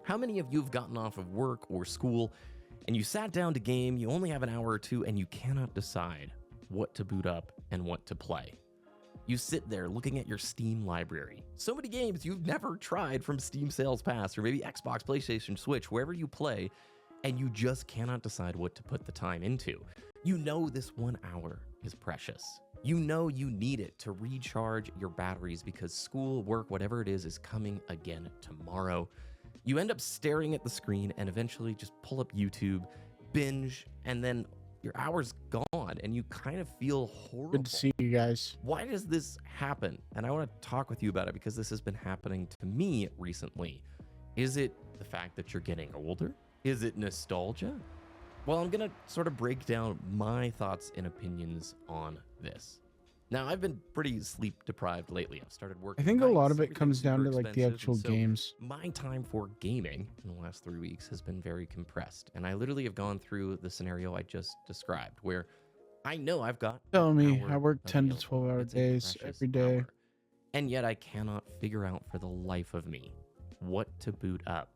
How many of you have gotten off of work or school and you sat down to game, you only have an hour or two, and you cannot decide what to boot up and what to play? You sit there looking at your Steam library. So many games you've never tried from Steam Sales Pass or maybe Xbox, PlayStation, Switch, wherever you play, and you just cannot decide what to put the time into. You know this 1 hour is precious. You know you need it to recharge your batteries because school, work, whatever it is coming again tomorrow. You end up staring at the screen and eventually just pull up YouTube, binge, and then your hour's gone and you kind of feel horrible. Good to see you guys. Why does this happen? And I want to talk with you about it because this has been happening to me recently. Is it the fact that you're getting older? Is it nostalgia? Well, I'm going to sort of break down my thoughts and opinions on this. Now, I've been pretty sleep deprived lately. I've started working. I think a lot nights, of it everything's comes down super to like the expensive, actual and so games. my time for gaming in the last 3 weeks has been very compressed. And I literally have gone through the scenario I just described where I know I've got Tell an me, hour I work 10 to available. 12 hour It's a days precious every day. hour. And yet I cannot figure out for the life of me what to boot up.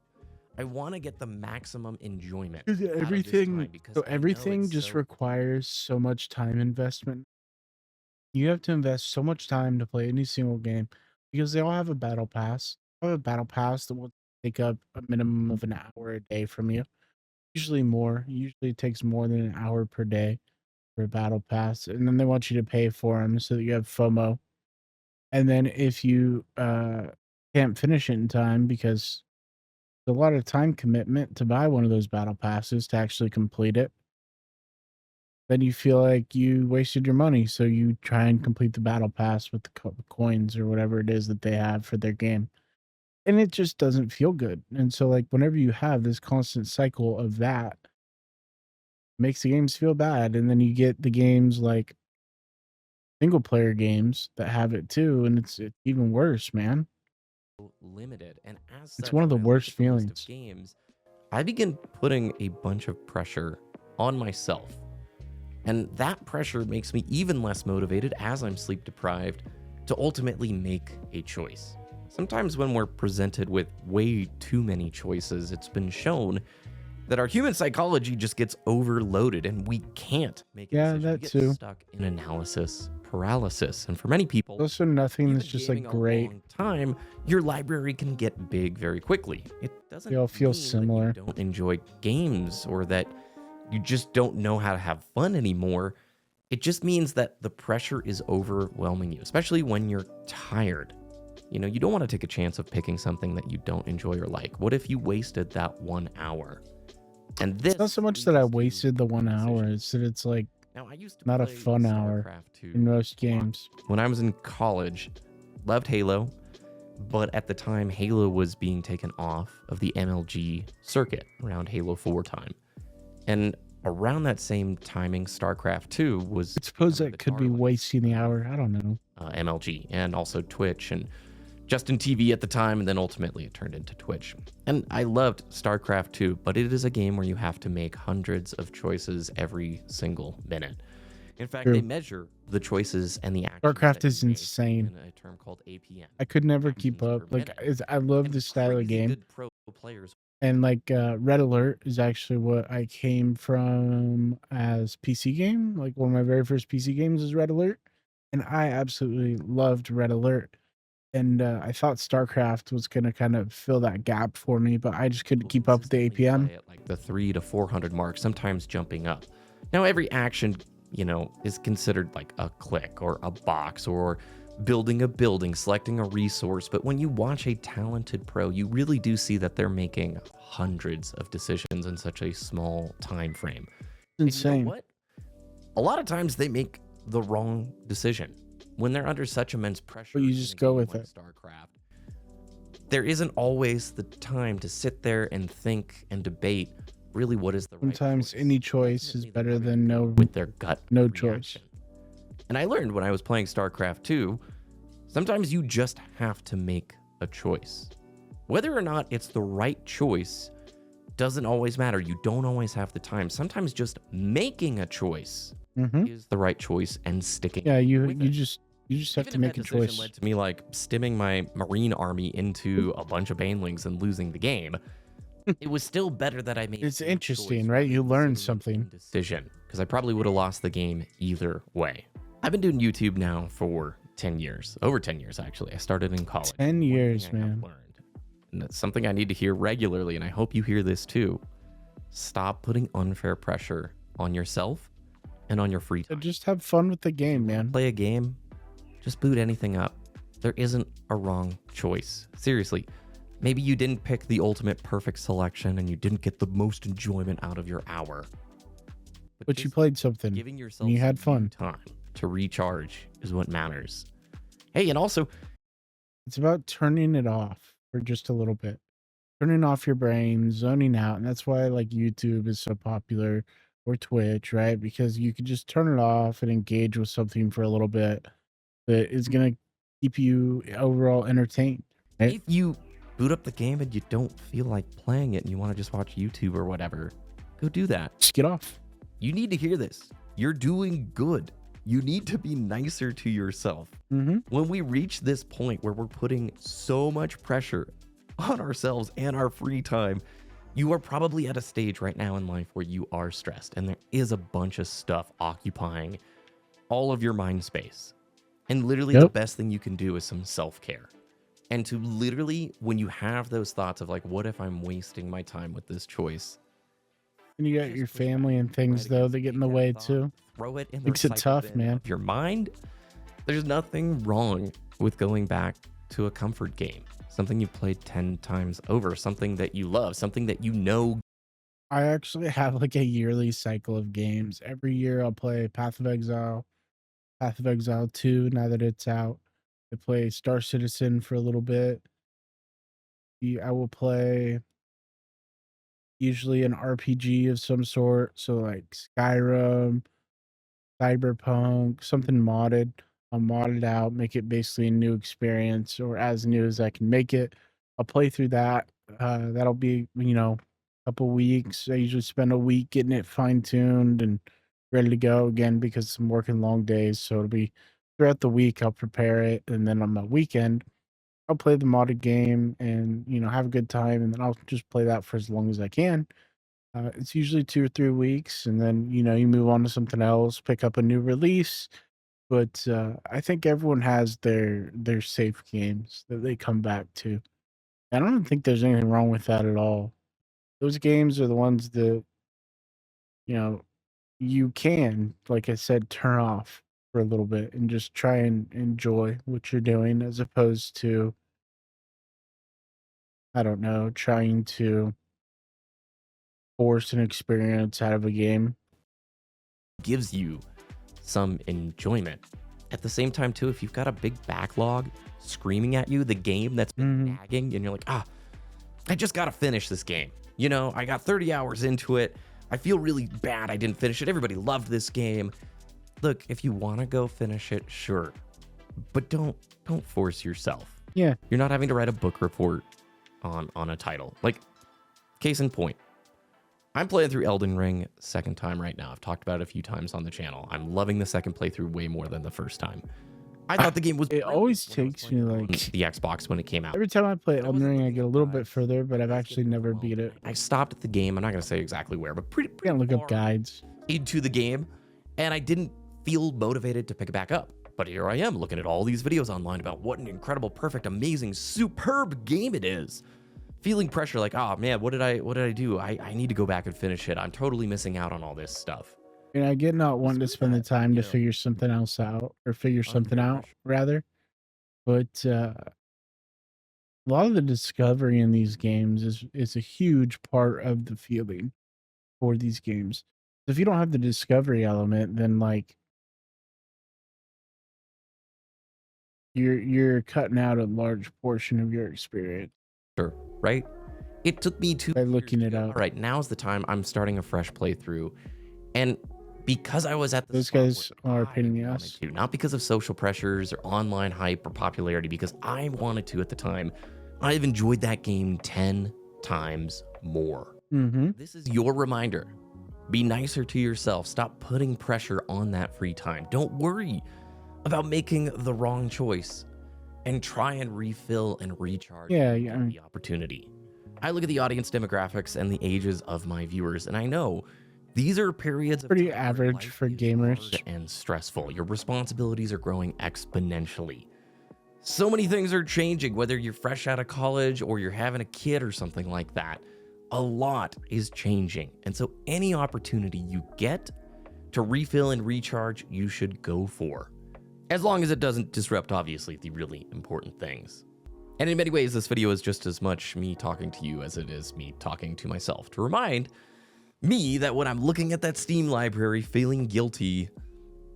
I want to get the maximum enjoyment out of this time because I know Everything it's just so requires so much time investment. You have to invest so much time to play any single game because they all have a battle pass. I have a battle pass that will take up a minimum of an hour a day from you. Usually more. Usually it takes more than an hour per day for a battle pass. And then they want you to pay for them so that you have FOMO. And then if you can't finish it in time because a lot of time commitment to buy one of those battle passes to actually complete it, then you feel like you wasted your money. So you try and complete the battle pass with the coins or whatever it is that they have for their game. And it just doesn't feel good. And so like whenever you have this constant cycle of that, makes the games feel bad. And then you get the games like single player games that have it too. And it's even worse, man. limited. And as It's such, one of the when I look worst at the list feelings. of games, I begin putting a bunch of pressure on myself. And that pressure makes me even less motivated as I'm sleep deprived to ultimately make a choice. Sometimes when we're presented with way too many choices, it's been shown that our human psychology just gets overloaded and we can't make a decision. That we get too. stuck in analysis paralysis. And for many people, Also nothing even that's just like gaming a great. long time, your library can get big very quickly. It doesn't They all feel mean similar. that you don't enjoy games or that you just don't know how to have fun anymore. It just means that the pressure is overwhelming you, especially when you're tired. You know, you don't want to take a chance of picking something that you don't enjoy or like. What if you wasted that 1 hour? And this It's not so much that I wasted the 1 hour, it's that it's like now, I used to not a play fun hour StarCraft 2 in most a lot. games. When I was in college, loved Halo, but at the time Halo was being taken off of the MLG circuit around Halo 4 time. And around that same timing, StarCraft 2 was I suppose kind of that the could be darling wasting the hour. I don't know. MLG and also Twitch and Justin TV at the time, and then ultimately it turned into Twitch. And I loved StarCraft 2, but it is a game where you have to make hundreds of choices every single minute. In fact, True. they measure the choices and the actions. StarCraft that is you make insane. in a term called APM. I could never actions keep per up. Like minute. I love And this style of crazy game. good pro players. And like Red Alert is actually what I came from as PC game. Like one of my very first PC games is Red Alert. And I absolutely loved Red Alert. And I thought StarCraft was going to kind of fill that gap for me, but I just couldn't keep up with the consistently APM. play at like the 300 to 400 mark, sometimes jumping up. Now, every action, you know, is considered like a click or a box or building a building, selecting a resource. But when you watch a talented pro, you really do see that they're making hundreds of decisions in such a small time frame. Insane. And you know what? A lot of times they make the wrong decision. When they're under such immense pressure, But you in just a go game with like it. StarCraft, there isn't always the time to sit there and think and debate really what is the right Sometimes choice. any choice is Ultimately, better they're gonna than go no with their gut no choice. reaction. And I learned when I was playing StarCraft 2, sometimes you just have to make a choice. Whether or not it's the right choice doesn't always matter. You don't always have the time. Sometimes just making a choice is the right choice and sticking. Yeah, you with it. just have Even to if make that a decision choice. led to me like stimming my Marine army into a bunch of banelings and losing the game, it was still better that I made It's a interesting, choice right? rather You than learn sitting in something. indecision, because I probably would have lost the game either way. I've been doing YouTube now for 10 years, over 10 years actually. I started in college. 10 One years, thing I have man. learned, and that's something I need to hear regularly, and I hope you hear this too. Stop putting unfair pressure on yourself and on your free So time. just have fun with the If you game, wanna man. play a game, just boot anything up. There isn't a wrong choice. Seriously, maybe you didn't pick the ultimate perfect selection and you didn't get the most enjoyment out of your hour. But you just played something giving yourself and you had some you fun. time to recharge is what matters. Hey, and also, It's about turning it off for just a little bit. Turning off your brain, zoning out. And that's why like YouTube is so popular, or Twitch, right? Because you can just turn it off and engage with something for a little bit that is going to keep you overall entertained, right? if you boot up the game and you don't feel like playing it and you want to just watch YouTube or whatever, go do that. Just get off. You need to hear this. You're doing good. You need to be nicer to yourself. Mm-hmm. When we reach this point where we're putting so much pressure on ourselves and our free time, you are probably at a stage right now in life where you are stressed and there is a bunch of stuff occupying all of your mind space. And literally the Yep. best thing you can do is some self-care. And to literally, when you have those thoughts of like, what if I'm wasting my time with this choice? And you got Just your push back family and things, right though, against that get in the the way, thought, too. Throw it in the Makes it recycle tough, bin man. of your mind. There's nothing wrong with going back to a comfort game, something you've played 10 times over, something that you love, something that you know. I actually have like a yearly cycle of games. Every year I'll play Path of Exile 2, now that it's out. I play Star Citizen for a little bit. I will play usually an RPG of some sort. So like Skyrim, Cyberpunk, something modded. I'll mod it out, make it basically a new experience, or as new as I can make it. I'll play through that. That'll be, a couple weeks. I usually spend a week getting it fine tuned and ready to go again because I'm working long days. So it'll be throughout the week. I'll prepare it, and then on my weekend, I'll play the modded game and have a good time, and then I'll just play that for as long as I can. It's usually 2 or 3 weeks, and then you move on to something else, pick up a new release. But I think everyone has their safe games that they come back to. And I don't think there's anything wrong with that at all. Those games are the ones that you know you can, like I said, turn off for a little bit and just try and enjoy what you're doing, as opposed to, I don't know, trying to force an experience out of a game. Gives you some enjoyment. At the same time, too, if you've got a big backlog screaming at you, the game that's been Mhm. nagging, and you're like, I just got to finish this game. I got 30 hours into it. I feel really bad I didn't finish it. Everybody loved this game. Look, if you want to go finish it, sure. But don't force yourself. Yeah. You're not having to write a book report on a title. Like, case in point, I'm playing through Elden Ring second time right now. I've talked about it a few times on the channel. I'm loving the second playthrough way more than the first time. I thought the game was It brilliant always when I was takes playing me, it on like, the Xbox when it came out. every time I play But I Elden wasn't Ring, I looking get a at little bit guides. further, but I've I was actually getting never beat overwhelmed. it. I stopped at the game. I'm not going to say exactly where, but pretty Can't look up far guides. into the game, and I didn't feel motivated to pick it back up. But here I am looking at all these videos online about what an incredible, perfect, amazing, superb game it is. Feeling pressure like, oh man, what did I do? I need to go back and finish it. I'm totally missing out on all this stuff. And I get not wanting to Screw spend the that, time to figure something else out, or figure something unfair out, pressure. rather. But a lot of the discovery in these games is a huge part of the feeling for these games. If you don't have the discovery element, then like you're cutting out a large portion of your experience Sure, right? It took me 2 by years looking to it go, all up. right, now's the time I'm starting a fresh playthrough. And because I was at the Those spot guys where are a pain in the I wanted ass. to, not because of social pressures or online hype or popularity, because I wanted to at the time, I've enjoyed that game 10 times more. Mm-hmm. This is your reminder. Be nicer to yourself. Stop putting pressure on that free time. Don't worry about making the wrong choice, and try and refill and recharge Yeah, when you yeah, get the opportunity. I look at the audience demographics and the ages of my viewers, and I know these are periods of Pretty time where average life for is gamers. hard and stressful. Your responsibilities are growing exponentially. So many things are changing, whether you're fresh out of college or you're having a kid or something like that. A lot is changing. And so any opportunity you get to refill and recharge, you should go for. As long as it doesn't disrupt, obviously, the really important things. And in many ways, this video is just as much me talking to you as it is me talking to myself to remind me that when I'm looking at that Steam library feeling guilty,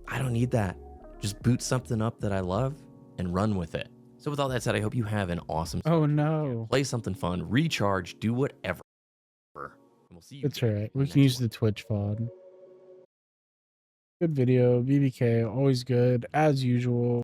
I don't need that. Just boot something up that I love and run with it. So with all that said, I hope you have an awesome Oh start. no. Play something fun, recharge, do whatever. And we'll see you It's guys alright. in We the can next use one. the Twitch VOD. Good video. BBK, always good, as usual.